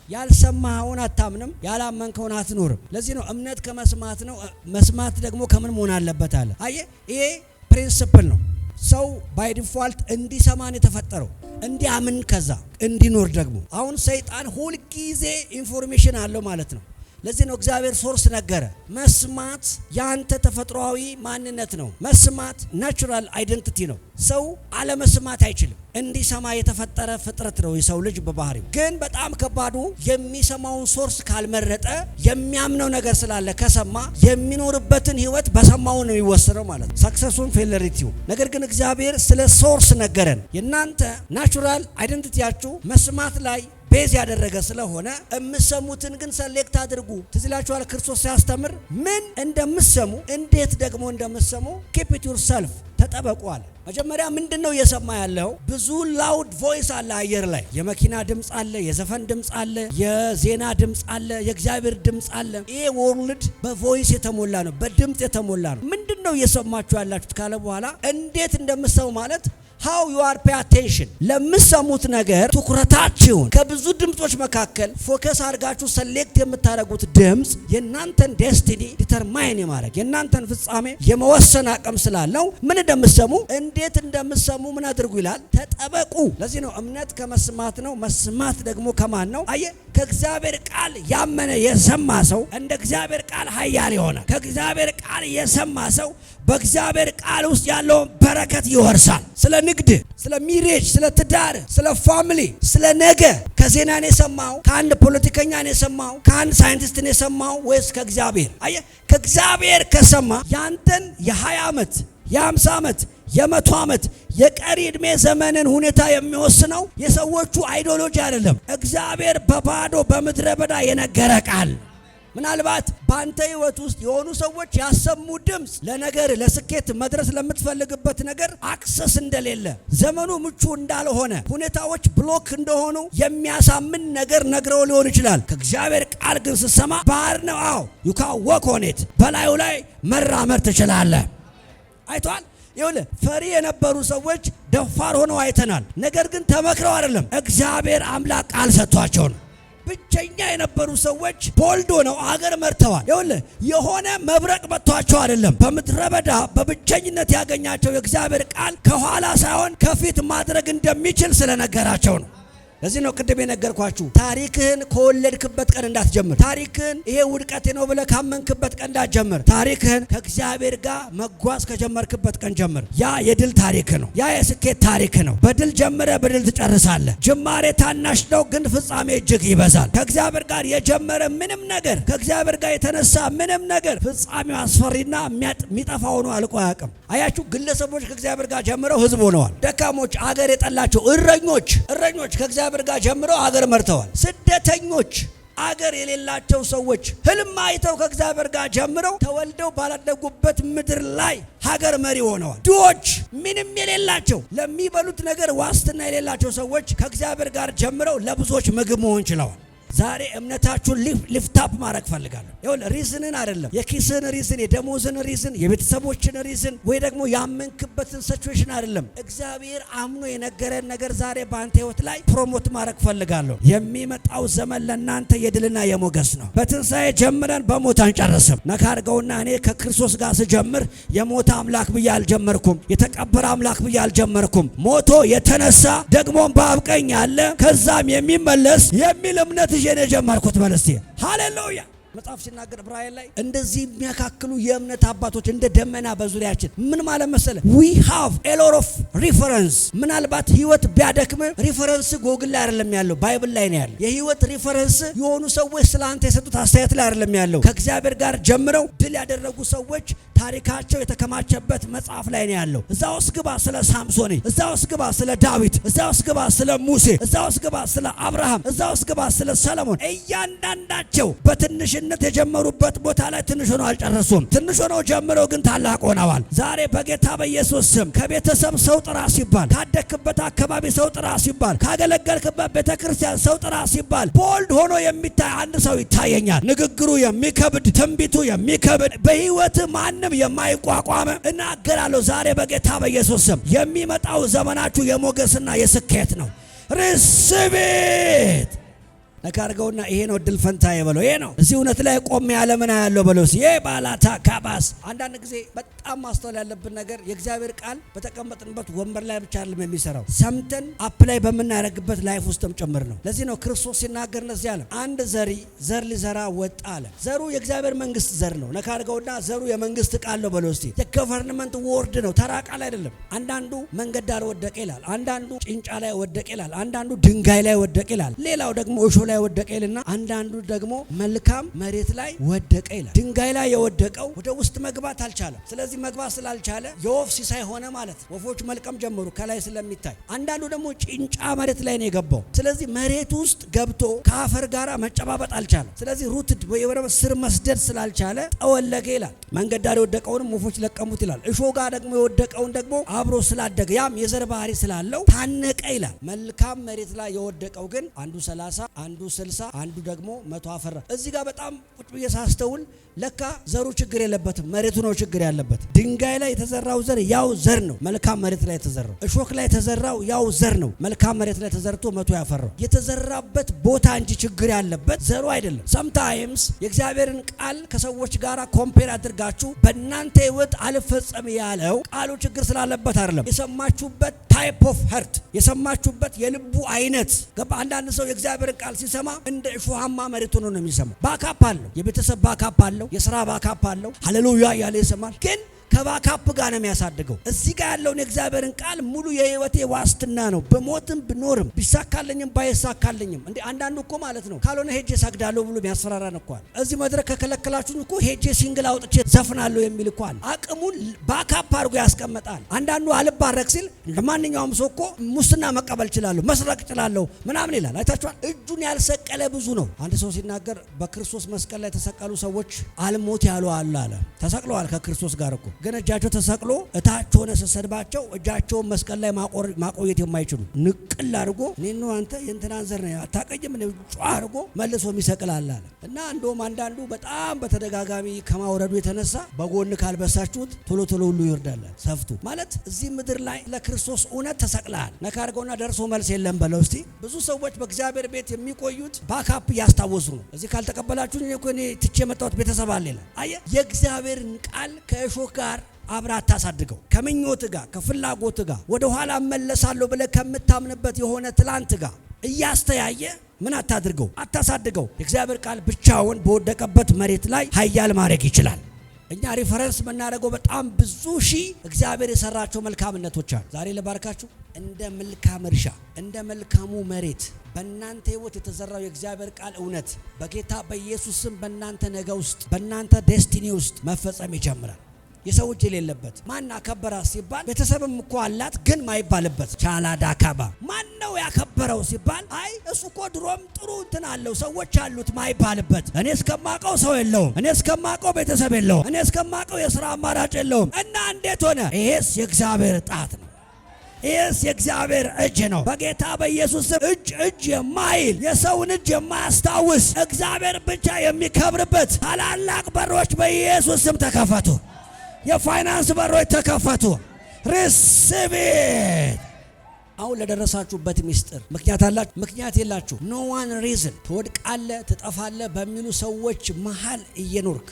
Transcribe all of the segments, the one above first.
ያልሰማኸውን አታምንም፣ ያላመንከውን አትኖርም። ለዚህ ነው እምነት ከመስማት ነው፣ መስማት ደግሞ ከምን መሆን አለበት አለ። አየህ ይሄ ፕሪንሲፕል ነው። ሰው ባይ ዲፋልት እንዲሰማን የተፈጠረው እንዲያምን ከዛ እንዲኖር ደግሞ። አሁን ሰይጣን ሁል ጊዜ ኢንፎርሜሽን አለው ማለት ነው። ለዚህ ነው እግዚአብሔር ሶርስ ነገረ። መስማት ያንተ ተፈጥሯዊ ማንነት ነው። መስማት ናቹራል አይደንቲቲ ነው። ሰው አለመስማት አይችልም። እንዲሰማ የተፈጠረ ፍጥረት ነው የሰው ልጅ በባህሪው። ግን በጣም ከባዱ የሚሰማውን ሶርስ ካልመረጠ የሚያምነው ነገር ስላለ ከሰማ የሚኖርበትን ህይወት በሰማው ነው የሚወሰነው ማለት ነው፣ ሰክሰሱን ፌለሪቲው። ነገር ግን እግዚአብሔር ስለ ሶርስ ነገረን። የናንተ ናቹራል አይደንቲቲያችሁ መስማት ላይ ቤዝ ያደረገ ስለሆነ እምሰሙትን ግን ሰሌክት አድርጉ። ትዝ ይላችኋል ክርስቶስ ሲያስተምር ምን እንደምሰሙ እንዴት ደግሞ እንደምሰሙ keep it yourself ተጠበቁ አለ። መጀመሪያ ምንድነው እየሰማ ያለው? ብዙ ላውድ ቮይስ አለ አየር ላይ። የመኪና ድምጽ አለ፣ የዘፈን ድምጽ አለ፣ የዜና ድምጽ አለ፣ የእግዚአብሔር ድምጽ አለ። ይሄ ወርልድ በቮይስ የተሞላ ነው፣ በድምጽ የተሞላ ነው። ምንድነው እየሰማችሁ ያላችሁት ካለ በኋላ እንዴት እንደምሰሙ ማለት how you are pay attention ለምሰሙት ነገር ትኩረታችሁን ከብዙ ድምጾች መካከል ፎከስ አድርጋችሁ ሰሌክት የምታደርጉት ድምጽ የናንተን ዴስቲኒ ዲተርማይን የማድረግ የናንተን ፍጻሜ የመወሰን አቅም ስላለው ምን እንደምሰሙ እንዴት እንደምሰሙ ምን አድርጉ ይላል? ተጠበቁ። ለዚህ ነው እምነት ከመስማት ነው፣ መስማት ደግሞ ከማን ነው? አየ ከእግዚአብሔር ቃል ያመነ የሰማ ሰው እንደ እግዚአብሔር ቃል ኃያል ይሆናል። ከእግዚአብሔር ቃል የሰማ ሰው በእግዚአብሔር ቃል ውስጥ ያለውን በረከት ይወርሳል። ስለ ንግድ፣ ስለ ሚሬጅ፣ ስለ ትዳር፣ ስለ ፋሚሊ፣ ስለ ነገ ከዜና ነው የሰማው? ከአንድ ፖለቲከኛ ነው የሰማው? ከአንድ ሳይንቲስት ነው የሰማው? ወይስ ከእግዚአብሔር? አየ ከእግዚአብሔር ከሰማ ያንተን የ20 ዓመት የ50 ዓመት የ100 ዓመት የቀሪ ዕድሜ ዘመንን ሁኔታ የሚወስነው የሰዎቹ አይዲዮሎጂ አይደለም። እግዚአብሔር በባዶ በምድረ በዳ የነገረ ቃል። ምናልባት ባንተ ህይወት ውስጥ የሆኑ ሰዎች ያሰሙ ድምጽ ለነገር ለስኬት መድረስ ለምትፈልግበት ነገር አክሰስ እንደሌለ፣ ዘመኑ ምቹ እንዳልሆነ፣ ሁኔታዎች ብሎክ እንደሆኑ የሚያሳምን ነገር ነግረው ሊሆን ይችላል። ከእግዚአብሔር ቃል ግን ስትሰማ ባህር ነው። አዎ you can walk on it በላዩ ላይ መራመድ ትችላለህ። አይቷል። ይኸውልህ ፈሪ የነበሩ ሰዎች ደፋር ሆነው አይተናል። ነገር ግን ተመክረው አይደለም፣ እግዚአብሔር አምላክ ቃል ሰጥቷቸው ነው። ብቸኛ የነበሩ ሰዎች ቦልድ ሆነው አገር መርተዋል። ይኸውልህ የሆነ መብረቅ መጥቷቸው አይደለም፣ በምድረ በዳ በብቸኝነት ያገኛቸው የእግዚአብሔር ቃል ከኋላ ሳይሆን ከፊት ማድረግ እንደሚችል ስለነገራቸው ነው። ለዚህ ነው ቅድም የነገርኳችሁ ታሪክህን ከወለድክበት ቀን እንዳትጀምር። ታሪክህን ይሄ ውድቀቴ ነው ብለህ ካመንክበት ቀን እንዳትጀምር። ታሪክህን ከእግዚአብሔር ጋር መጓዝ ከጀመርክበት ቀን ጀምር። ያ የድል ታሪክ ነው። ያ የስኬት ታሪክ ነው። በድል ጀምረህ በድል ትጨርሳለህ። ጅማሬ ታናሽ ነው፣ ግን ፍጻሜ እጅግ ይበዛል። ከእግዚአብሔር ጋር የጀመረ ምንም ነገር፣ ከእግዚአብሔር ጋር የተነሳ ምንም ነገር ፍጻሜው አስፈሪና የሚጠፋ ሆኖ አልቆ አያውቅም። አያችሁ ግለሰቦች ከእግዚአብሔር ጋር ጀምረው ህዝብ ሆነዋል። ደካሞች፣ አገር የጠላቸው እረኞች ከእግዚአብሔር ጋር ጀምረው አገር መርተዋል። ስደተኞች፣ አገር የሌላቸው ሰዎች ህልም አይተው ከእግዚአብሔር ጋር ጀምረው ተወልደው ባላደጉበት ምድር ላይ ሀገር መሪ ሆነዋል። ድሆች፣ ምንም የሌላቸው ለሚበሉት ነገር ዋስትና የሌላቸው ሰዎች ከእግዚአብሔር ጋር ጀምረው ለብዙዎች ምግብ መሆን ችለዋል። ዛሬ እምነታችሁን ሊፍታፕ ማድረግ ፈልጋለሁ። ይኸውልህ ሪዝንን አይደለም፣ የኪስን ሪዝን፣ የደሞዝን ሪዝን፣ የቤተሰቦችን ሪዝን ወይ ደግሞ ያመንክበትን ሲቹዌሽን አይደለም። እግዚአብሔር አምኖ የነገረን ነገር ዛሬ በአንተ ህይወት ላይ ፕሮሞት ማድረግ ፈልጋለሁ። የሚመጣው ዘመን ለእናንተ የድልና የሞገስ ነው። በትንሣኤ ጀምረን በሞት አንጨርስም። ነካ አድርገውና እኔ ከክርስቶስ ጋር ስጀምር የሞተ አምላክ ብዬ አልጀመርኩም፣ የተቀበረ አምላክ ብዬ አልጀመርኩም። ሞቶ የተነሳ ደግሞም በአብ ቀኝ ያለ ከዛም የሚመለስ የሚል እምነት ይዤ ነው የጀመርኩት። በለስቲ ሃሌሉያ። መጽሐፍ ሲናገር ዕብራውያን ላይ እንደዚህ የሚያካክሉ የእምነት አባቶች እንደ ደመና በዙሪያችን። ምን ማለት መሰለ? we have a lot of reference። ምናልባት ህይወት ቢያደክም ሪፈረንስ ጎግል ላይ አይደለም ያለው፣ ባይብል ላይ ነው ያለው። የህይወት ሪፈረንስ የሆኑ ሰዎች ስላንተ የሰጡት አስተያየት ላይ አይደለም ያለው። ከእግዚአብሔር ጋር ጀምረው ድል ያደረጉ ሰዎች ታሪካቸው የተከማቸበት መጽሐፍ ላይ ነው ያለው። እዛ ውስጥ ግባ ስለ ሳምሶን፣ እዛ ውስጥ ግባ ስለ ዳዊት፣ እዛ ውስጥ ግባ ስለ ሙሴ፣ እዛ ውስጥ ግባ ስለ አብርሃም፣ እዛ ውስጥ ግባ ስለ ሰለሞን። እያንዳንዳቸው በትንሽ የጀመሩበት ቦታ ላይ ትንሽ ሆነው አልጨረሱም። ትንሽ ሆነው ጀምረው ግን ታላቅ ሆነዋል። ዛሬ በጌታ በኢየሱስ ስም ከቤተሰብ ሰው ጥራ ሲባል፣ ካደክበት አካባቢ ሰው ጥራ ሲባል፣ ካገለገልክበት ቤተክርስቲያን ሰው ጥራ ሲባል ቦልድ ሆኖ የሚታይ አንድ ሰው ይታየኛል። ንግግሩ የሚከብድ፣ ትንቢቱ የሚከብድ፣ በህይወት ማንም የማይቋቋም እናገራለሁ ዛሬ በጌታ በኢየሱስ ስም የሚመጣው ዘመናችሁ የሞገስና የስኬት ነው። ሪሲቭ ኢት ነካርገውና ይሄ ነው ድል ፈንታዬ በለው። ይሄ ነው እዚህ እውነት ላይ ቆሜ ያለምን ያለው በለው። ይሄ ባላታ ካባስ። አንዳንድ ጊዜ በጣም ማስተዋል ያለብን ነገር የእግዚአብሔር ቃል በተቀመጥንበት ወንበር ላይ ብቻ አይደለም የሚሰራው፣ ሰምተን አፕላይ በምናደርግበት ላይፍ ውስጥም ጭምር ነው። ለዚህ ነው ክርስቶስ ሲናገር እንደዚህ አለ፣ አንድ ዘር ሊዘራ ወጣ አለ። ዘሩ የእግዚአብሔር መንግስት ዘር ነው። ነካርገውና ዘሩ የመንግስት ቃል ነው በለው። እስቲ የገቨርንመንት ወርድ ነው፣ ተራ ቃል አይደለም። አንዳንዱ መንገድ ዳር ወደቀ ይላል፣ አንዳንዱ ጭንጫ ላይ ወደቀ ይላል፣ አንዳንዱ ድንጋይ ላይ ወደቀ ይላል፣ ሌላው ደግሞ እሾህ ላይ ወደቀ ይልና አንዳንዱ ደግሞ መልካም መሬት ላይ ወደቀ ይላል። ድንጋይ ላይ የወደቀው ወደ ውስጥ መግባት አልቻለም። ስለዚህ መግባት ስላልቻለ የወፍ ሲሳይ ሆነ ማለት ነው። ወፎች መልቀም ጀመሩ ከላይ ስለሚታይ። አንዳንዱ ደግሞ ጭንጫ መሬት ላይ ነው የገባው። ስለዚህ መሬት ውስጥ ገብቶ ከአፈር ጋር መጨባበጥ አልቻለም። ስለዚህ ሩትድ ወይም ስር መስደድ ስላልቻለ ጠወለገ ይላል። መንገድ ዳር የወደቀውንም ወፎች ለቀሙት ይላል። እሾህ ጋር ደግሞ የወደቀውን ደግሞ አብሮ ስላደገ ያም የዘር ባህሪ ስላለው ታነቀ ይላል። መልካም መሬት ላይ የወደቀው ግን አንዱ 30 አንዱ 60 አንዱ ደግሞ 100 አፈራ። እዚህ ጋር በጣም ቁጭ ብዬ ሳስተውል ለካ ዘሩ ችግር የለበትም፣ መሬቱ ነው ችግር ያለበት። ድንጋይ ላይ የተዘራው ዘር ያው ዘር ነው፣ መልካም መሬት ላይ የተዘራው። እሾክ ላይ የተዘራው ያው ዘር ነው፣ መልካም መሬት ላይ ተዘርቶ 100 ያፈራው። የተዘራበት ቦታ እንጂ ችግር ያለበት ዘሩ አይደለም። ሰምታይምስ የእግዚአብሔርን ቃል ከሰዎች ጋር ኮምፔር አድርጋችሁ በእናንተ ህይወት አልፈጸም ያለው ቃሉ ችግር ስላለበት አይደለም። የሰማችሁበት ታይፕ ኦፍ ሀርት፣ የሰማችሁበት የልቡ አይነት ገባ። አንዳንድ ሰው የእግዚአብሔርን ቃል ሲሰማ እንደ እሾሃማ መሬት ሆኖ ነው የሚሰማው። ባካፕ አለው፣ የቤተሰብ ባካፕ አለው፣ የሥራ ባካፕ አለው። ሃሌሉያ ያለ ይሰማል ግን ከባካፕ ጋር ነው የሚያሳድገው። እዚህ ጋር ያለውን የእግዚአብሔርን ቃል ሙሉ የህይወቴ ዋስትና ነው። በሞትም ብኖርም ቢሳካልኝም ባይሳካልኝም እንዴ አንዳንዱ እኮ ማለት ነው ካልሆነ ሄጄ ሰግዳለሁ ብሎ የሚያስፈራራን እኮ አለ። እዚህ መድረክ ከከለከላችሁኝ እኮ ሄጄ ሲንግል አውጥቼ ዘፍናለሁ የሚል እኮ አለ። አቅሙን ባካፕ አድርጎ ያስቀምጣል። አንዳንዱ አልባረክ ሲል እንደማንኛውም ሰው እኮ ሙስና መቀበል እችላለሁ፣ መስረቅ እችላለሁ ምናምን ይላል። አይታችኋል? እጁን ያልሰቀለ ብዙ ነው። አንድ ሰው ሲናገር በክርስቶስ መስቀል ላይ የተሰቀሉ ሰዎች አልሞት ያሉ አለ። ተሰቅለዋል ከክርስቶስ ጋር እኮ ግን እጃቸው ተሰቅሎ እታች ሆነ ሰሰድባቸው እጃቸውን መስቀል ላይ ማቆየት የማይችሉ ንቅል አድርጎ እኔን ነው አንተ የእንትናን ዘር ነው አታቀኝም ምን ጫ አድርጎ መልሶ የሚሰቅላል አለ። እና እንደውም አንዳንዱ በጣም በተደጋጋሚ ከማውረዱ የተነሳ በጎን ካልበሳችሁት ቶሎ ሁሉ ይወርዳል ሰፍቱ ማለት። እዚህ ምድር ላይ ለክርስቶስ እውነት ተሰቅላል። ነካ አድርገውና ደርሶ መልስ የለም በለው። እስቲ ብዙ ሰዎች በእግዚአብሔር ቤት የሚቆዩት ባካፕ እያስታወሱ ነው። እዚህ ካልተቀበላችሁ እኔ ትቼ የመጣሁት ቤተሰብ አለ ይላል። አየህ የእግዚአብሔርን ቃል ከእሾህ ጋር አብራ አታሳድገው። ከምኞት ጋር ከፍላጎት ጋር ወደ ኋላ መለሳለሁ ብለህ ከምታምንበት የሆነ ትላንት ጋር እያስተያየ ምን አታድርገው፣ አታሳድገው። የእግዚአብሔር ቃል ብቻውን በወደቀበት መሬት ላይ ኃያል ማድረግ ይችላል። እኛ ሪፈረንስ የምናደርገው በጣም ብዙ ሺህ እግዚአብሔር የሰራቸው መልካምነቶች አሉ። ዛሬ ለባርካችሁ እንደ መልካም እርሻ እንደ መልካሙ መሬት በእናንተ ህይወት የተዘራው የእግዚአብሔር ቃል እውነት በጌታ በኢየሱስ ስም በእናንተ ነገ ውስጥ በእናንተ ዴስቲኒ ውስጥ መፈጸም ይጀምራል። የሰው እጅ የሌለበት ማን አከበራት ሲባል ቤተሰብም እኮ አላት ግን ማይባልበት ቻላዳ ካባ ማን ነው ያከበረው ሲባል አይ እሱ እኮ ድሮም ጥሩ እንትን አለው ሰዎች አሉት ማይባልበት። እኔ እስከማቀው ሰው የለውም፣ እኔ እስከማቀው ቤተሰብ የለውም፣ እኔ እስከማቀው የሥራ አማራጭ የለውም። እና እንዴት ሆነ? ይሄስ የእግዚአብሔር ጣት ነው። ይሄስ የእግዚአብሔር እጅ ነው። በጌታ በኢየሱስ ስም እጅ የማይል የሰውን እጅ የማያስታውስ እግዚአብሔር ብቻ የሚከብርበት ታላላቅ በሮች በኢየሱስ ስም ተከፈቱ። የፋይናንስ በሮች ተከፈቱ። ሪሲቭ ኢት። አሁን ለደረሳችሁበት ሚስጥር ምክንያት አላችሁ? ምክንያት የላችሁ። ኖ ዋን ሪዝን ትወድቃለህ ትጠፋለህ በሚሉ ሰዎች መሃል እየኖርክ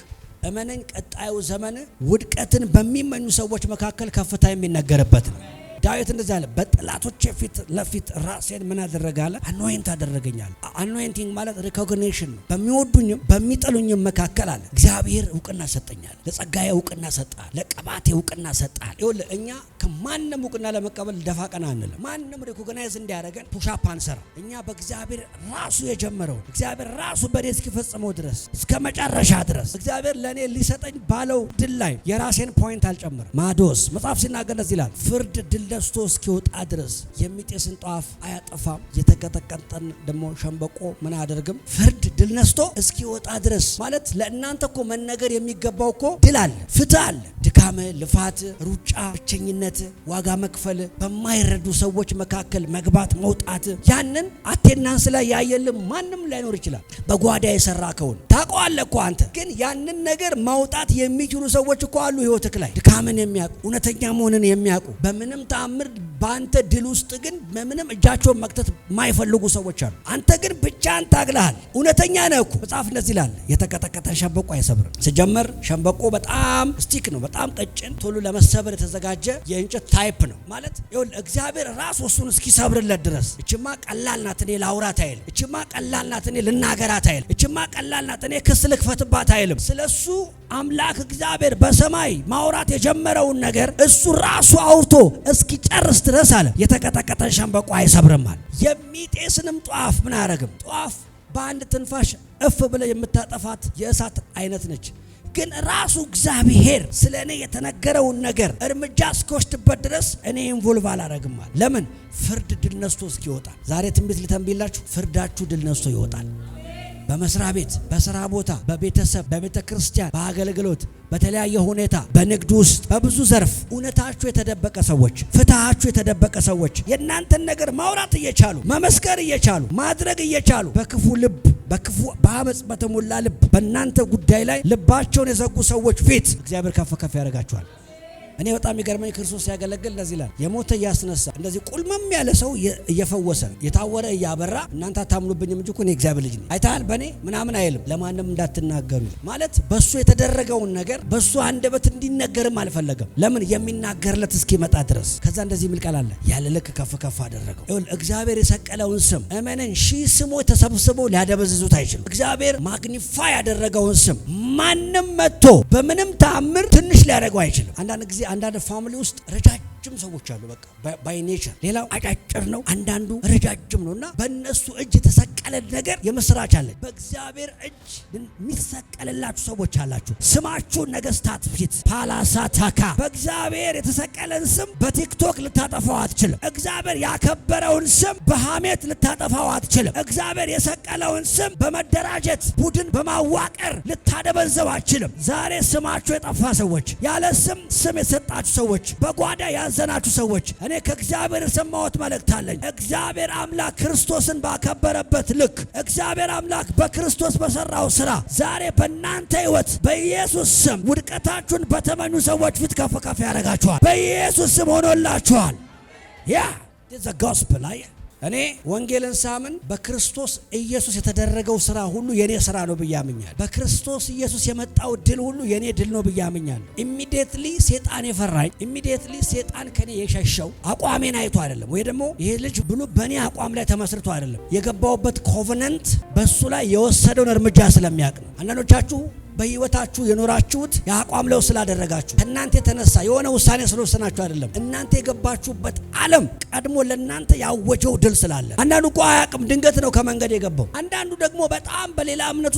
እመነኝ፣ ቀጣዩ ዘመን ውድቀትን በሚመኙ ሰዎች መካከል ከፍታ የሚነገርበት ነው። ዳዊት እንደዚህ አለ፣ በጠላቶቼ ፊት ለፊት ራሴን ምን አደረጋለ? አኖይንት አደረገኛል። አኖይንቲንግ ማለት ሪኮግኒሽን ነው። በሚወዱኝም በሚጠሉኝም መካከል አለ እግዚአብሔር እውቅና ሰጠኛል። ለጸጋዬ እውቅና ሰጣል፣ ለቀባቴ እውቅና ሰጣል። ይኸውልህ እኛ ከማንም እውቅና ለመቀበል ደፋ ቀና አንልም። ማንም ሪኮግናይዝ እንዲያደርገን ፑሻፕ አንሰራ። እኛ በእግዚአብሔር ራሱ የጀመረው እግዚአብሔር ራሱ በእኔ እስኪፈጽመው ድረስ እስከ መጨረሻ ድረስ እግዚአብሔር ለእኔ ሊሰጠኝ ባለው ድል ላይ የራሴን ፖይንት አልጨምርም። ማዶስ መጽሐፍ ሲናገር እንደዚህ ይላል፣ ፍርድ ድል ደስቶ እስኪወጣ ድረስ የሚጤስን ጧፍ አያጠፋም፣ የተቀጠቀጠን ደግሞ ሸምበቆ ምን አያደርግም። ፍርድ ድል ነስቶ እስኪወጣ ድረስ ማለት ለእናንተ እኮ መነገር የሚገባው እኮ ድል አለ፣ ፍትህ አለ። ድካም፣ ልፋት፣ ሩጫ፣ ብቸኝነት፣ ዋጋ መክፈል፣ በማይረዱ ሰዎች መካከል መግባት መውጣት፣ ያንን አቴናንስ ላይ ያየልም ማንም ላይኖር ይችላል። በጓዳ የሰራከውን ታውቀዋለህ እኮ አንተ። ግን ያንን ነገር ማውጣት የሚችሉ ሰዎች እኮ አሉ ህይወትክ ላይ ድካምን የሚያውቁ እውነተኛ መሆንን የሚያውቁ በምንም ተአምር በአንተ ድል ውስጥ ግን ምንም እጃቸውን መክተት የማይፈልጉ ሰዎች አሉ። አንተ ግን ብቻህን ታግለሃል። እውነተኛ ነህ እኮ መጽሐፍ እንደዚህ ይላል፣ የተቀጠቀጠ ሸንበቆ አይሰብርም። ሲጀመር ሸንበቆ በጣም ስቲክ ነው፣ በጣም ቀጭን፣ ቶሎ ለመሰበር የተዘጋጀ የእንጨት ታይፕ ነው ማለት ይኸውልህ፣ እግዚአብሔር ራሱ እሱን እስኪሰብርለት ድረስ እችማ ቀላል ናት እኔ ላውራት አይልም። እችማ ቀላል ናት እኔ ልናገራት አይልም። እችማ ቀላል ናት እኔ ክስ ልክፈትባት አይልም። ስለሱ አምላክ እግዚአብሔር በሰማይ ማውራት የጀመረውን ነገር እሱ ራሱ አውርቶ እስኪጨርስ ድረስ አለ የተቀጠቀጠ ሸንበቆ አይሰብርም አለ። የሚጤስንም ጧፍ ምን አያረግም? ጧፍ በአንድ ትንፋሽ እፍ ብለ የምታጠፋት የእሳት አይነት ነች። ግን ራሱ እግዚአብሔር ስለ እኔ የተነገረውን ነገር እርምጃ እስኪወስድበት ድረስ እኔ ኢንቮልቭ አላረግም አለ። ለምን? ፍርድ ድል ነስቶ እስኪወጣ። ዛሬ ትንቢት ልተንብይላችሁ፣ ፍርዳችሁ ድል ነስቶ ይወጣል። በመስሪያ ቤት፣ በስራ ቦታ፣ በቤተሰብ፣ በቤተ ክርስቲያን፣ በአገልግሎት፣ በተለያየ ሁኔታ፣ በንግድ ውስጥ፣ በብዙ ዘርፍ እውነታችሁ የተደበቀ ሰዎች፣ ፍትሃችሁ የተደበቀ ሰዎች የእናንተን ነገር ማውራት እየቻሉ መመስከር እየቻሉ ማድረግ እየቻሉ በክፉ ልብ በክፉ በአመጽ በተሞላ ልብ በእናንተ ጉዳይ ላይ ልባቸውን የዘጉ ሰዎች ፊት እግዚአብሔር ከፍ ከፍ ያደርጋቸዋል። እኔ በጣም ይገርመኝ ክርስቶስ ሲያገለግል እንደዚህ ይላል፣ የሞተ እያስነሳ እንደዚህ ቁልመም ያለ ሰው እየፈወሰ የታወረ እያበራ እናንተ አታምኑብኝም እንጂ እኮ እኔ እግዚአብሔር ልጅ ነኝ አይታል በእኔ ምናምን አይልም። ለማንም እንዳትናገሩ ማለት በሱ የተደረገውን ነገር በሱ አንደበት እንዲነገርም አልፈለገም። ለምን? የሚናገርለት እስኪመጣ ድረስ። ከዛ እንደዚህ የሚል ቃል አለ፣ ያለ ልክ ከፍ ከፍ አደረገው። ይኸውልህ እግዚአብሔር የሰቀለውን ስም እመነን ሺህ ስሞች ተሰብስበው ሊያደበዝዙት አይችልም። እግዚአብሔር ማግኒፋይ ያደረገውን ስም ማንም መጥቶ በምንም ተአምር ትንሽ ሊያደርገው አይችልም። አንዳንድ ፋሚሊ ውስጥ ረጃጅም ሰዎች አሉ፣ በቃ ባይ ኔቸር። ሌላው አጫጭር ነው፣ አንዳንዱ ረጃጅም ነውና በእነሱ እጅ የተሰቀለ ነገር የምስራች አለ። በእግዚአብሔር እጅ የሚሰቀልላችሁ ሰዎች አላችሁ። ስማችሁ ነገስታት ፊት ፓላሳታካ። በእግዚአብሔር የተሰቀለን ስም በቲክቶክ ልታጠፋው አትችልም። እግዚአብሔር ያከበረውን ስም በሐሜት ልታጠፋው አትችልም። እግዚአብሔር የሰቀለውን ስም በመደራጀት ቡድን በማዋቀር ልታደበዘው አትችልም። ዛሬ ስማችሁ የጠፋ ሰዎች፣ ያለ ስም የሰጣችሁ ሰዎች፣ በጓዳ ያዘናችሁ ሰዎች፣ እኔ ከእግዚአብሔር የሰማሁት መልእክት አለኝ። እግዚአብሔር አምላክ ክርስቶስን ባከበረበት ልክ እግዚአብሔር አምላክ በክርስቶስ በሰራው ስራ ዛሬ በእናንተ ህይወት በኢየሱስ ስም ውድቀታችሁን በተመኙ ሰዎች ፊት ከፍ ከፍ ያደርጋችኋል። በኢየሱስ ስም ሆኖላችኋል። ያ ዘ ጎስፔል። እኔ ወንጌልን ሳምን በክርስቶስ ኢየሱስ የተደረገው ስራ ሁሉ የኔ ስራ ነው ብዬ አምኛለሁ። በክርስቶስ ኢየሱስ የመጣው ድል ሁሉ የኔ ድል ነው ብዬ አምኛለሁ። ኢሚዲየትሊ ሴጣን የፈራኝ፣ ኢሚዲየትሊ ሴጣን ከኔ የሸሸው አቋሜን አይቶ አይደለም፣ ወይ ደግሞ ይሄ ልጅ ብሎ በኔ አቋም ላይ ተመስርቶ አይደለም። የገባውበት ኮቨነንት በሱ ላይ የወሰደውን እርምጃ ስለሚያውቅ ነው። አንዳንዶቻችሁ በህይወታችሁ የኖራችሁት የአቋም ለውጥ ስላደረጋችሁ ከእናንተ የተነሳ የሆነ ውሳኔ ስለወሰናችሁ አይደለም። እናንተ የገባችሁበት ዓለም ቀድሞ ለእናንተ ያወጀው ድል ስላለ። አንዳንዱ እኮ አያውቅም፣ ድንገት ነው ከመንገድ የገባው። አንዳንዱ ደግሞ በጣም በሌላ እምነቱ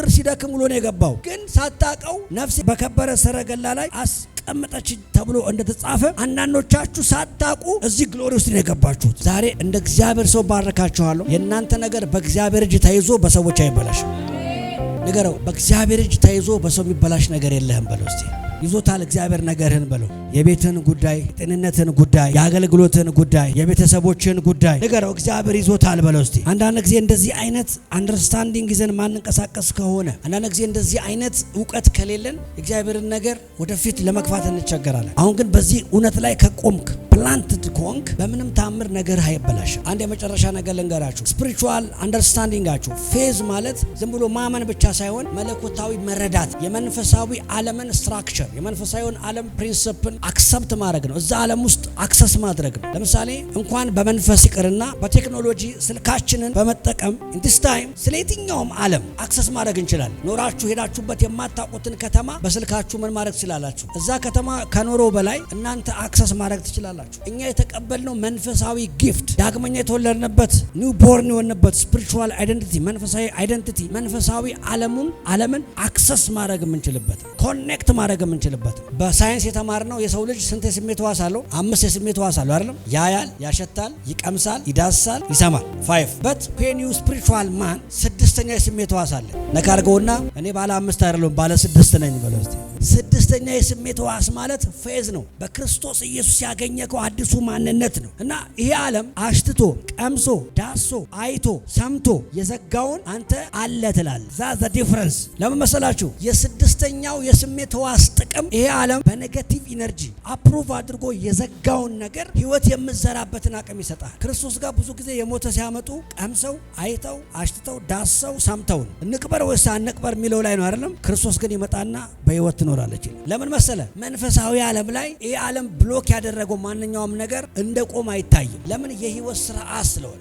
ሲደክም ብሎ ነው የገባው። ግን ሳታውቀው ነፍሴ በከበረ ሰረገላ ላይ አስቀመጠች ተብሎ እንደተጻፈ አንዳንዶቻችሁ ሳታውቁ እዚህ ግሎሪ ውስጥ ነው የገባችሁት። ዛሬ እንደ እግዚአብሔር ሰው ባረካችኋለሁ። የእናንተ ነገር በእግዚአብሔር እጅ ተይዞ በሰዎች አይበላሽም። ነገረው በእግዚአብሔር እጅ ተይዞ በሰው የሚበላሽ ነገር የለህም በለው። እስቲ ይዞታል እግዚአብሔር ነገርህን በለው። የቤትን ጉዳይ፣ የጤንነትን ጉዳይ፣ የአገልግሎትን ጉዳይ፣ የቤተሰቦችን ጉዳይ ነገረው እግዚአብሔር ይዞታል በለው። እስቲ አንዳንድ ጊዜ እንደዚህ አይነት አንደርስታንዲንግ ይዘን ማንንቀሳቀስ ከሆነ፣ አንዳንድ ጊዜ እንደዚህ አይነት እውቀት ከሌለን እግዚአብሔርን ነገር ወደፊት ለመግፋት እንቸገራለን። አሁን ግን በዚህ እውነት ላይ ከቆምክ ፕላንትድ ኮንክ በምንም ታምር ነገር አይበላሽም። አንድ የመጨረሻ ነገር ልንገራችሁ። ስፒሪቹዋል አንደርስታንዲንጋችሁ ፌዝ ማለት ዝም ብሎ ማመን ብቻ ሳይሆን መለኮታዊ መረዳት፣ የመንፈሳዊ ዓለምን ስትራክቸር፣ የመንፈሳዊውን ዓለም ፕሪንሲፕል አክሰፕት ማድረግ ነው። እዛ ዓለም ውስጥ አክሰስ ማድረግ ነው። ለምሳሌ እንኳን በመንፈስ ይቅርና በቴክኖሎጂ ስልካችንን በመጠቀም ኢንዲስ ታይም ስለ የትኛውም ዓለም አክሰስ ማድረግ እንችላለን። ኖራችሁ ሄዳችሁበት የማታውቁትን ከተማ በስልካችሁ ምን ማድረግ ትችላላችሁ? እዛ ከተማ ከኖሮ በላይ እናንተ አክሰስ ማድረግ ትችላላችሁ። እኛ የተቀበልነው መንፈሳዊ ጊፍት፣ ዳግመኛ የተወለድንበት ኒው ቦርን የሆንበት ስፒሪቹዋል አይደንቲቲ፣ መንፈሳዊ አይደንቲቲ፣ መንፈሳዊ ዓለምን አክሰስ ማድረግ የምንችልበት፣ ኮኔክት ማድረግ የምንችልበት። በሳይንስ የተማርነው የሰው ልጅ ስንት የስሜት ሕዋስ አለው? 5 የስሜት ሕዋስ አለው አይደለም? ያያል፣ ያሸታል፣ ይቀምሳል፣ ይዳስሳል፣ ይሰማል። 5 በት ፔን ዩ ስፒሪቹዋል ማን 6ኛ የስሜት ሕዋስ አለ። ነካ አድርገውና እኔ ባለ 5 አይደለም ባለ 6 ነኝ በለው እስቲ። 6ኛ የስሜት ሕዋስ ማለት ፌዝ ነው። በክርስቶስ ኢየሱስ ያገኘከው አዲሱ ማንነት ነው። እና ይሄ ዓለም አሽትቶ ቀምሶ ዳሶ አይቶ ሰምቶ የዘጋውን አንተ አለ ትላለህ። ዛት ዲፍረንስ ለምን መሰላችሁ? የስድስተኛው የስሜት ሕዋስ ጥቅም ይሄ ዓለም በኔጌቲቭ ኢነርጂ አፕሩቭ አድርጎ የዘጋውን ነገር ህይወት የምትዘራበትን አቅም ይሰጣል። ክርስቶስ ጋር ብዙ ጊዜ የሞተ ሲያመጡ ቀምሰው አይተው አሽትተው ዳሰው ሰምተው ነው። እንቅበር ወይስ አንቅበር የሚለው ላይ ነው አይደለም። ክርስቶስ ግን ይመጣና በህይወት ትኖራለች። ለምን መሰለ? መንፈሳዊ ዓለም ላይ ይሄ ዓለም ብሎክ ያደረገው ማንኛውም ነገር እንደ ቆም አይታይም። ለምን? የህይወት ስርዓት ስለሆነ፣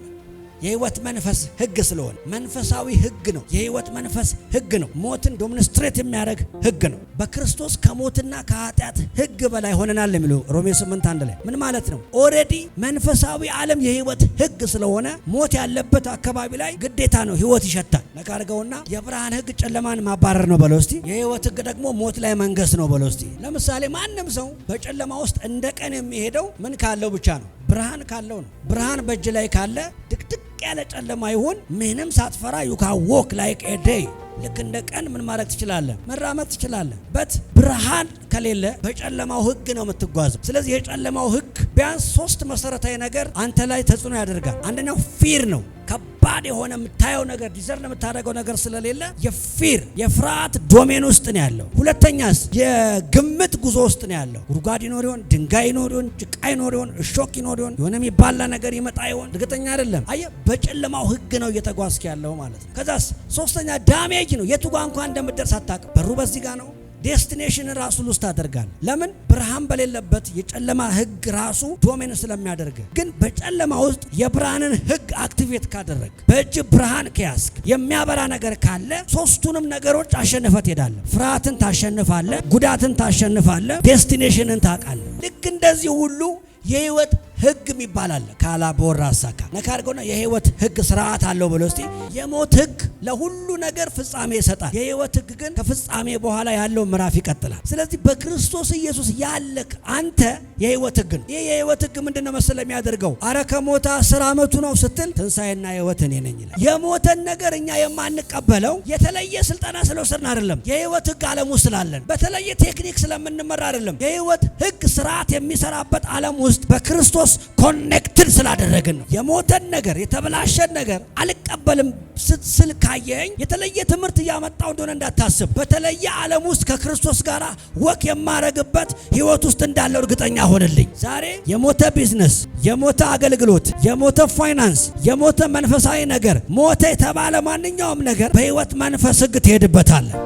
የህይወት መንፈስ ህግ ስለሆነ። መንፈሳዊ ህግ ነው። የህይወት መንፈስ ህግ ነው። ሞትን ዶሚኒስትሬት የሚያደርግ ህግ ነው። በክርስቶስ ከሞትና ከኃጢአት ህግ በላይ ሆነናል የሚለው ሮሜ 8:1 ላይ ምን ማለት ነው? ኦሬዲ መንፈሳዊ ዓለም የህይወት ህግ ስለሆነ ሞት ያለበት አካባቢ ላይ ግዴታ ነው ህይወት ይሸታል። ነካርገውና የብርሃን ህግ ጨለማን ማባረር ነው በለው እስቲ። የህይወት ህግ ደግሞ ሞት ላይ መንገስ ነው በለው እስቲ። ለምሳሌ ማንም ሰው በጨለማ ውስጥ እንደ ቀን የሚሄደው ምን ካለው ብቻ ነው? ብርሃን ካለው ነው። ብርሃን በእጅ ላይ ካለ ድቅድቅ ያለ ጨለማ ይሁን ምንም ሳትፈራ you can walk like a day። ልክ እንደ ቀን ምን ማድረግ ትችላለህ? መራመድ ትችላለህ። በት ብርሃን ከሌለ በጨለማው ህግ ነው የምትጓዘው። ስለዚህ የጨለማው ህግ ቢያንስ 3 መሰረታዊ ነገር አንተ ላይ ተጽዕኖ ያደርጋል። አንደኛው ፊር ነው። ከባድ የሆነ የምታየው ነገር ዲዘርን የምታደርገው ነገር ስለሌለ የፊር የፍርሃት ዶሜን ውስጥ ነው ያለው። ሁለተኛስ የግምት ጉዞ ውስጥ ነው ያለው። ጉድጓድ ይኖር ይሆን? ድንጋይ ይኖር ይሆን? ጭቃ ይኖር ይሆን? እሾክ ይኖር ይሆን? የሆነ የሚባላ ነገር ይመጣ ይሆን? እርግጠኛ አይደለም። አየህ፣ በጨለማው ህግ ነው እየተጓዝክ ያለው ማለት ነው። ከዛስ ሶስተኛ ዳሜጅ ነው። የቱ ጋር እንኳን እንደምትደርስ አታውቅም። በሩ በዚህ ጋር ነው። ዴስቲኔሽን ራሱ ሉስት ታደርጋል። ለምን? ብርሃን በሌለበት የጨለማ ህግ ራሱ ዶሜን ስለሚያደርግ። ግን በጨለማ ውስጥ የብርሃንን ህግ አክቲቬት ካደረግ፣ በእጅ ብርሃን ከያዝክ፣ የሚያበራ ነገር ካለ ሶስቱንም ነገሮች አሸንፈት ትሄዳለህ። ፍርሃትን ታሸንፋለህ፣ ጉዳትን ታሸንፋለህ፣ ዴስቲኔሽንን ታውቃለህ። ልክ እንደዚህ ሁሉ የህይወት ህግ ይባላል። ካላ ቦራሳካ ነካርጎና የህይወት ህግ ስርዓት አለው ብሎ እስቲ። የሞት ህግ ለሁሉ ነገር ፍጻሜ ይሰጣል። የህይወት ህግ ግን ከፍጻሜ በኋላ ያለው ምዕራፍ ይቀጥላል። ስለዚህ በክርስቶስ ኢየሱስ ያለክ አንተ የህይወት ህግ ነው። ይሄ የህይወት ህግ ምንድነው መሰለ የሚያደርገው? አረ ከሞተ 10 ዓመቱ ነው ስትል ትንሳኤና ህይወት እኔ ነኝ ይላል። የሞተን ነገር እኛ የማንቀበለው የተለየ ስልጠና ስለወሰድን አይደለም። የህይወት ህግ ዓለም ውስጥ ስላለን በተለየ ቴክኒክ ስለምንመራ አይደለም። የህይወት ህግ ስርዓት የሚሰራበት ዓለም ውስጥ በክርስቶስ ኮኔክትድ ስላደረግን ነው። የሞተን ነገር የተበላሸን ነገር አልቀበልም ስትል ካየኝ የተለየ ትምህርት እያመጣው እንደሆነ እንዳታስብ። በተለየ ዓለም ውስጥ ከክርስቶስ ጋር ወክ የማረግበት ህይወት ውስጥ እንዳለው እርግጠኛ ሆነልኝ። ዛሬ የሞተ ቢዝነስ፣ የሞተ አገልግሎት፣ የሞተ ፋይናንስ፣ የሞተ መንፈሳዊ ነገር፣ ሞተ የተባለ ማንኛውም ነገር በህይወት መንፈስ ህግ ትሄድበታለህ።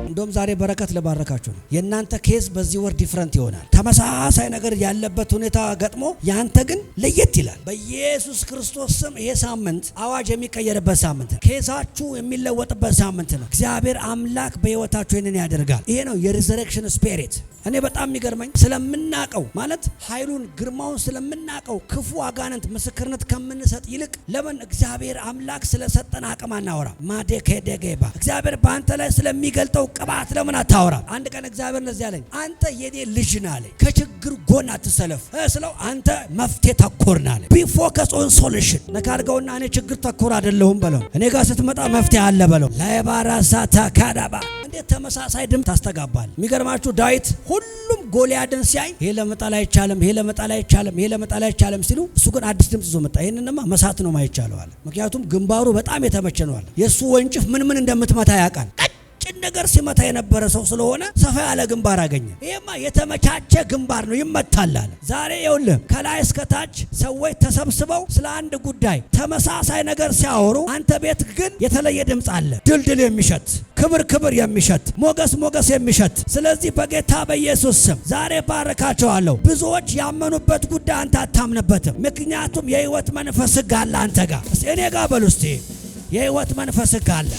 እንደውም ዛሬ በረከት ለባረካችሁ ነው። የእናንተ ኬዝ በዚህ ወር ዲፍረንት ይሆናል። ተመሳሳይ ነገር ያለበት ሁኔታ ገጥሞ ያንተ ግን ለየት ይላል። በኢየሱስ ክርስቶስ ስም ይሄ ሳምንት አዋጅ የሚቀየርበት ሳምንት ነው። ኬዛችሁ የሚለወጥበት ሳምንት ነው። እግዚአብሔር አምላክ በህይወታችሁ ይህንን ያደርጋል። ይሄ ነው የሪዘሬክሽን ስፒሪት። እኔ በጣም የሚገርመኝ ስለምናቀው ማለት ኃይሉን ግርማውን ስለምናቀው ክፉ አጋንንት ምስክርነት ከምንሰጥ ይልቅ ለምን እግዚአብሔር አምላክ ስለሰጠን አቅም አናወራ? ማዴከደገባ እግዚአብሔር በአንተ ላይ ስለሚገልጠው ቅባት ለምን አታወራ? አንድ ቀን እግዚአብሔር እንደዚህ አለኝ፣ አንተ የኔ ልጅ ነህ አለኝ። ከችግር ጎን አትሰለፍ ስለው አንተ መፍትሄ ተኮር ነህ አለኝ። ቢ ፎከስ ኦን ሶሉሽን ነካርገውና እኔ ችግር ተኮር አይደለሁም በለው። እኔ ጋር ስትመጣ መፍትሄ አለ በለው። ላይባራሳታ ካዳባ እንዴት ተመሳሳይ ድምፅ ታስተጋባል? የሚገርማችሁ ዳዊት ሁሉም ጎልያድን ሲያይ ይሄ ለመጣል አይቻልም፣ ይሄ ለመጣል አይቻልም፣ ይሄ ለመጣል አይቻልም ሲሉ እሱ ግን አዲስ ድምፅ ይዞ መጣ። ይሄንንማ መሳት ነው ማይቻለው አለ። ምክንያቱም ግንባሩ በጣም የተመቸ ነው አለ። የሱ ወንጭፍ ምን እንደምትመታ ያውቃል። ቀጭን ነገር ሲመታ የነበረ ሰው ስለሆነ ሰፋ ያለ ግንባር አገኘ። ይሄማ የተመቻቸ ግንባር ነው ይመታል አለ። ዛሬ ይኸውልህ ከላይ እስከ ታች ሰዎች ተሰብስበው ስለ አንድ ጉዳይ ተመሳሳይ ነገር ሲያወሩ አንተ ቤት ግን የተለየ ድምፅ አለ። ድልድል የሚሸት ክብር የሚሸት ሞገስ የሚሸት። ስለዚህ በጌታ በኢየሱስ ስም ዛሬ ባረካቸዋለሁ። ብዙዎች ያመኑበት ጉዳይ አንተ አታምንበትም። ምክንያቱም የህይወት መንፈስ ህግ አለ አንተ ጋር። እኔ ጋር በሉ እስቲ የህይወት መንፈስ ህግ አለ።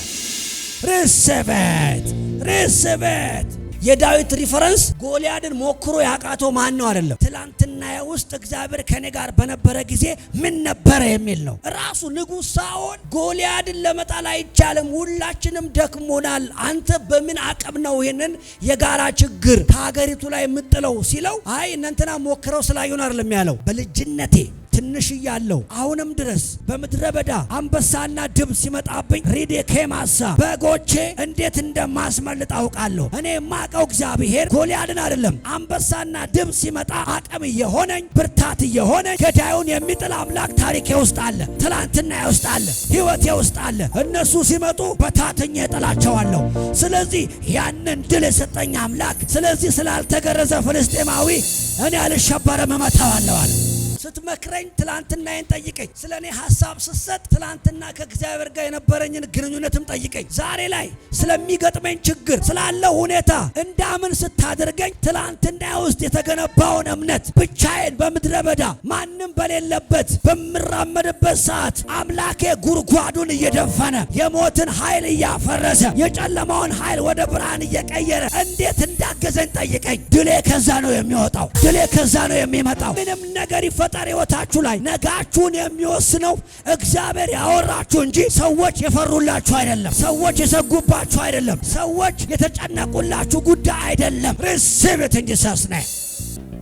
ሪስበት የዳዊት ሪፈረንስ ጎልያድን ሞክሮ ያቃተው ማን ነው አይደለም። ትላንትና ውስጥ እግዚአብሔር ከኔ ጋር በነበረ ጊዜ ምን ነበረ የሚል ነው። ራሱ ንጉሥ ሳኦል ጎልያድን ለመጣል አይቻልም፣ ሁላችንም ደክሞናል፣ አንተ በምን አቅም ነው ይሄንን የጋራ ችግር ከሀገሪቱ ላይ የምጥለው ሲለው፣ አይ እናንተና ሞክረው ስላዩን አይደለም ያለው። በልጅነቴ ትንሽ እያለሁ አሁንም ድረስ በምድረ በዳ አንበሳና ድብ ሲመጣብኝ ሪዴ ኬማሳ በጎቼ እንዴት እንደማስመልጥ አውቃለሁ። እኔ የማውቀው እግዚአብሔር ጎልያድን አይደለም። አንበሳና ድብ ሲመጣ አቅም እየሆነኝ ብርታት እየሆነኝ ገዳዩን የሚጥል አምላክ ታሪኬ ውስጥ አለ፣ ትላንትና ውስጥ አለ፣ ህይወቴ ውስጥ አለ። እነሱ ሲመጡ በታተኛ እጥላቸዋለሁ። ስለዚህ ያንን ድል የሰጠኝ አምላክ ስለዚህ ስላልተገረዘ ፍልስጤማዊ እኔ አልሸበርም እመታዋለሁ አለ። ስትመክረኝ ትላንትናዬን ጠይቀኝ። ስለኔ ሐሳብ ስትሰጥ ትላንትና ከእግዚአብሔር ጋር የነበረኝን ግንኙነትም ጠይቀኝ። ዛሬ ላይ ስለሚገጥመኝ ችግር ስላለው ሁኔታ እንዳምን ስታደርገኝ ትላንትና ውስጥ የተገነባውን እምነት ብቻዬን በምድረ በዳ ማንም በሌለበት በምራመድበት ሰዓት አምላኬ ጉድጓዱን እየደፈነ የሞትን ኃይል እያፈረሰ የጨለማውን ኃይል ወደ ብርሃን እየቀየረ እንዴት እንዳገዘኝ ጠይቀኝ። ድሌ ከዛ ነው የሚወጣው። ድሌ ከዛ ነው የሚመጣው። ምንም ነገር ይፈጠር ሕይወታችሁ ላይ ነጋችሁን የሚወስነው እግዚአብሔር ያወራችሁ እንጂ ሰዎች የፈሩላችሁ አይደለም። ሰዎች የሰጉባችሁ አይደለም። ሰዎች የተጨነቁላችሁ ጉዳይ አይደለም። ሪሲቭ ኢት ኢን ጂሰስ ኔም።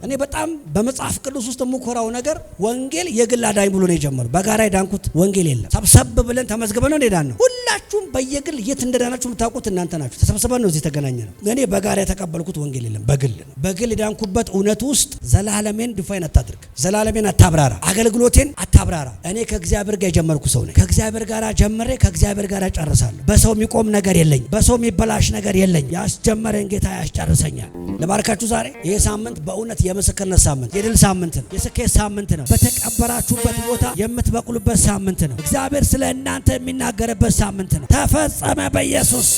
እኔ በጣም በመጽሐፍ ቅዱስ ውስጥ የምኮራው ነገር ወንጌል የግል አዳኝ ብሎ ነው የጀመረው። በጋራ የዳንኩት ወንጌል የለም። ሰብሰብ ብለን ተመዝግበን ነው የዳነው። ሁላችሁም በየግል የት እንደዳናችሁ የምታውቁት እናንተ ናችሁ። ተሰብስበን ነው እዚህ ተገናኘ ነው። እኔ በጋራ የተቀበልኩት ወንጌል የለም፣ በግል ነው። በግል የዳንኩበት እውነት ውስጥ ዘላለሜን ዲፋይን አታድርግ፣ ዘላለሜን አታብራራ፣ አገልግሎቴን አታብራራ። እኔ ከእግዚአብሔር ጋር የጀመርኩ ሰው ነኝ። ከእግዚአብሔር ጋር ጀምሬ ከእግዚአብሔር ጋር ጨርሳለሁ። በሰው የሚቆም ነገር የለኝ፣ በሰው የሚበላሽ ነገር የለኝ። ያስጀመረን ጌታ ያስጨርሰኛል። ለባርካችሁ ዛሬ ይሄ ሳምንት በእውነት የምስክርነት ሳምንት፣ የድል ሳምንት ነው። የስኬት ሳምንት ነው። በተቀበራችሁበት ቦታ የምትበቅሉበት ሳምንት ነው። እግዚአብሔር ስለ እናንተ የሚናገርበት ሳምንት ነው። ተፈጸመ በኢየሱስ።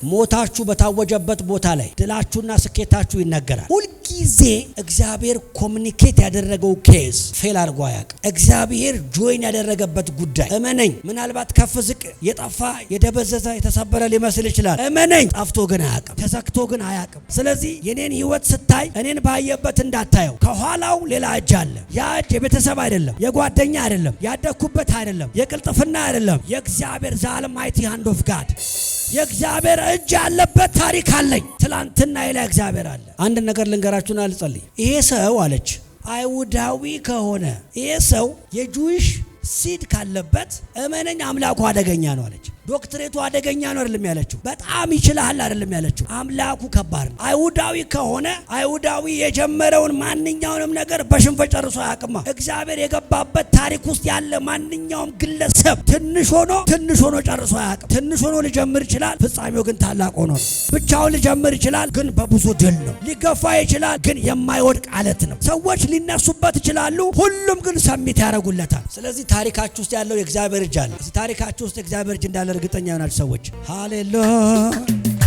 ሞታችሁ በታወጀበት ቦታ ላይ ድላችሁና ስኬታችሁ ይነገራል። ሁልጊዜ እግዚአብሔር ኮሚኒኬት ያደረገው ኬዝ ፌል አድርጎ አያውቅም። እግዚአብሔር ጆይን ያደረገበት ጉዳይ እመነኝ፣ ምናልባት ከፍ ዝቅ የጠፋ የደበዘዘ የተሰበረ ሊመስል ይችላል። እመነኝ፣ ጠፍቶ ግን አያውቅም፣ ተዘግቶ ግን አያውቅም። ስለዚህ የኔን ህይወት ስታይ እኔን ባየበት እንዳታየው። ከኋላው ሌላ እጅ አለ። ያ እጅ የቤተሰብ አይደለም፣ የጓደኛ አይደለም፣ ያደኩበት አይደለም፣ የቅልጥፍና አይደለም። የእግዚአብሔር ዘ አልማይቲ ሃንድ ኦፍ ጋድ የእግዚአብሔር እጅ ያለበት ታሪክ አለኝ። ትላንትና ላይ እግዚአብሔር አለ። አንድ ነገር ልንገራችሁና ልጸልይ። ይሄ ሰው አለች አይሁዳዊ ከሆነ ይሄ ሰው የጁዊሽ ሲድ ካለበት እመነኝ አምላኩ አደገኛ ነው አለች። ዶክትሬቱ አደገኛ ነው አይደለም ያለችው። በጣም ይችላል አይደለም ያለችው። አምላኩ ከባድ ነው። አይሁዳዊ ከሆነ አይሁዳዊ የጀመረውን ማንኛውንም ነገር በሽንፈት ጨርሶ አያውቅማ። እግዚአብሔር የገባበት ታሪክ ውስጥ ያለ ማንኛውም ግለሰብ ትንሽ ሆኖ ጨርሶ አያውቅም። ትንሽ ሆኖ ሊጀምር ይችላል፣ ፍጻሜው ግን ታላቅ ሆኖ ነው። ብቻውን ሊጀምር ይችላል፣ ግን በብዙ ድል ነው። ሊገፋ ይችላል፣ ግን የማይወድቅ አለት ነው። ሰዎች ሊነሱበት ይችላሉ፣ ሁሉም ግን ሰሚት ያደርጉለታል። ስለዚህ ታሪካችሁ ውስጥ ያለው የእግዚአብሔር እጅ አለ። ታሪካችሁ ውስጥ የእግዚአብሔር እጅ እንዳለ እርግጠኛ ናችሁ ሰዎች። ሃሌሉያ